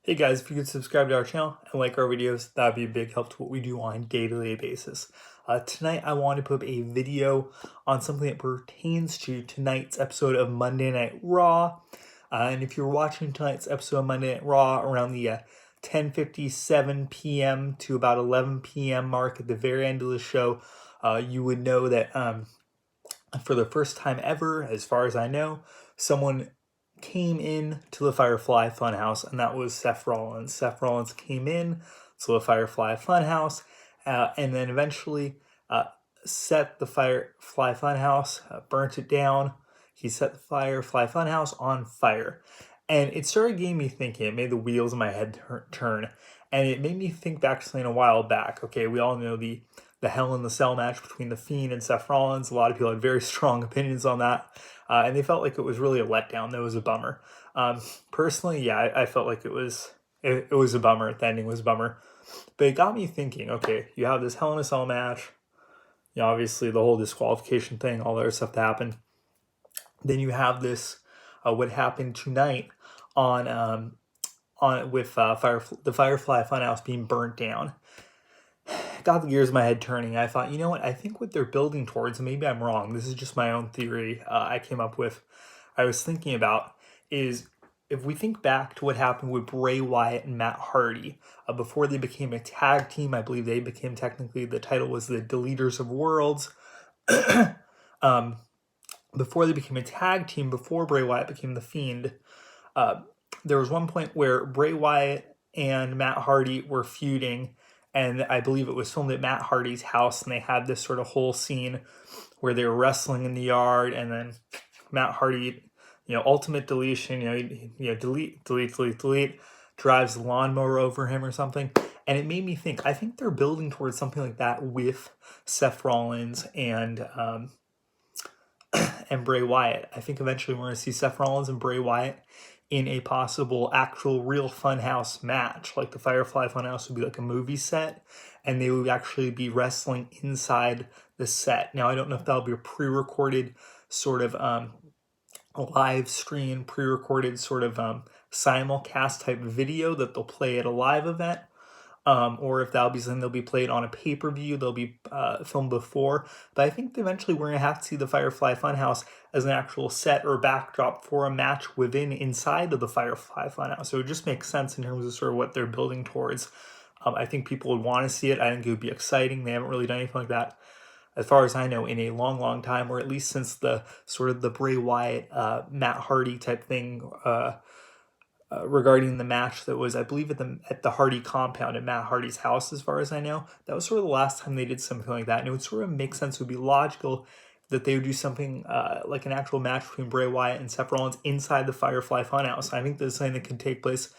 Hey guys, if you could subscribe to our channel and like our videos, that would be a big help to what we do on a day-to-day basis. Tonight I want to put up a video on something that pertains to tonight's episode of Monday Night Raw. And if you're watching tonight's episode of Monday Night Raw around the 10:57 p.m. to about 11 p.m. mark at the very end of the show, you would know that for the first time ever, as far as I know, someone came in to the Firefly Funhouse, and that was Seth Rollins. Seth Rollins came in to the Firefly Funhouse, and then eventually set the Firefly Funhouse, burnt it down. He set the Firefly Funhouse on fire. And it started getting me thinking. It made the wheels in my head turn. And it made me think back to something a while back. Okay, we all know the Hell in the Cell match between The Fiend and Seth Rollins. A lot of people had very strong opinions on that. And they felt like it was really a letdown. That was a bummer. Personally, yeah, I felt like it was a bummer. The ending was a bummer. But it got me thinking, okay, you have this Hell in a Cell match. You know, obviously the whole disqualification thing, all that other stuff that happened. Then you have this, what happened tonight on with the Firefly Funhouse being burnt down. Got the gears in my head turning. I thought, you know what? I think what they're building towards, and maybe I'm wrong, this is just my own theory I came up with, I was thinking about, is if we think back to what happened with Bray Wyatt and Matt Hardy, before they became a tag team, I believe they became technically, the title was the Deleters of Worlds. Before they became a tag team, before Bray Wyatt became the Fiend, there was one point where Bray Wyatt and Matt Hardy were feuding, and I believe it was filmed at Matt Hardy's house, and they had this sort of whole scene where they were wrestling in the yard, and then Matt Hardy, ultimate deletion, delete, drives the lawnmower over him or something. And it made me think, I think they're building towards something like that with Seth Rollins and Bray Wyatt. I think eventually we're going to see Seth Rollins and Bray Wyatt in a possible actual real Funhouse match. Like the Firefly Funhouse would be like a movie set, and they would actually be wrestling inside the set. Now, I don't know if that'll be a pre-recorded sort of live stream, pre-recorded sort of simulcast type video that they'll play at a live event. Or if that'll be something that'll be played on a pay-per-view, they'll be filmed before. But I think eventually we're going to have to see the Firefly Funhouse as an actual set or backdrop for a match inside of the Firefly Funhouse. So it just makes sense in terms of sort of what they're building towards. I think people would want to see it. I think it would be exciting. They haven't really done anything like that, as far as I know, in a long, long time, or at least since the sort of the Bray Wyatt, Matt Hardy type thing, regarding the match that was, I believe, at the Hardy compound at Matt Hardy's house, as far as I know. That was sort of the last time they did something like that, and it would sort of make sense. It would be logical that they would do something like an actual match between Bray Wyatt and Seth Rollins inside the Firefly Funhouse. I think this is something that can take place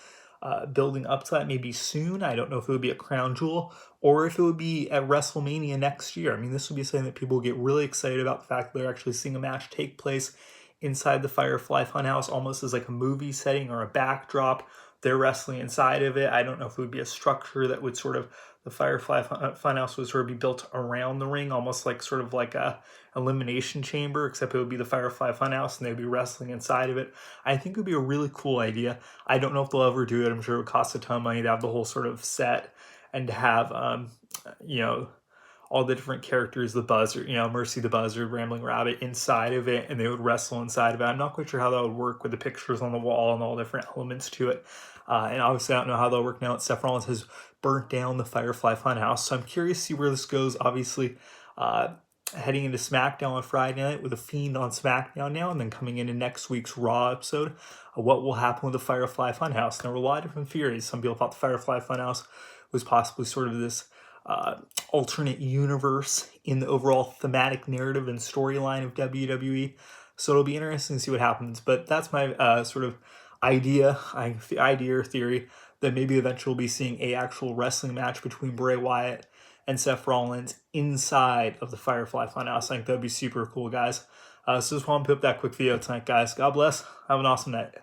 building up to that maybe soon. I don't know if it would be at Crown Jewel or if it would be at WrestleMania next year. I mean, this would be something that people get really excited about, the fact that they're actually seeing a match take place inside the Firefly Funhouse, almost as like a movie setting or a backdrop. They're wrestling inside of it. I don't know if it would be a structure that would sort of, the Firefly Funhouse would sort of be built around the ring, almost like sort of like a elimination chamber, except it would be the Firefly Funhouse and they'd be wrestling inside of it. I think it would be a really cool idea. I don't know if they'll ever do it. I'm sure it would cost a ton of money to have the whole sort of set and to have, all the different characters, the Buzzard, Mercy the Buzzard, Rambling Rabbit inside of it, and they would wrestle inside of it. I'm not quite sure how that would work with the pictures on the wall and all different elements to it. And obviously I don't know how that'll work now that Seth Rollins has burnt down the Firefly Funhouse. So I'm curious to see where this goes. Obviously, heading into SmackDown on Friday night with a Fiend on SmackDown now, and then coming into next week's Raw episode, what will happen with the Firefly Funhouse. There were a lot of different theories. Some people thought the Firefly Funhouse was possibly sort of this alternate universe in the overall thematic narrative and storyline of WWE. So it'll be interesting to see what happens. But that's my sort of idea or theory, that maybe eventually we'll be seeing a actual wrestling match between Bray Wyatt and Seth Rollins inside of the Firefly Funhouse. I think that'd be super cool, guys. So just want to put up that quick video tonight, guys. God bless. Have an awesome night.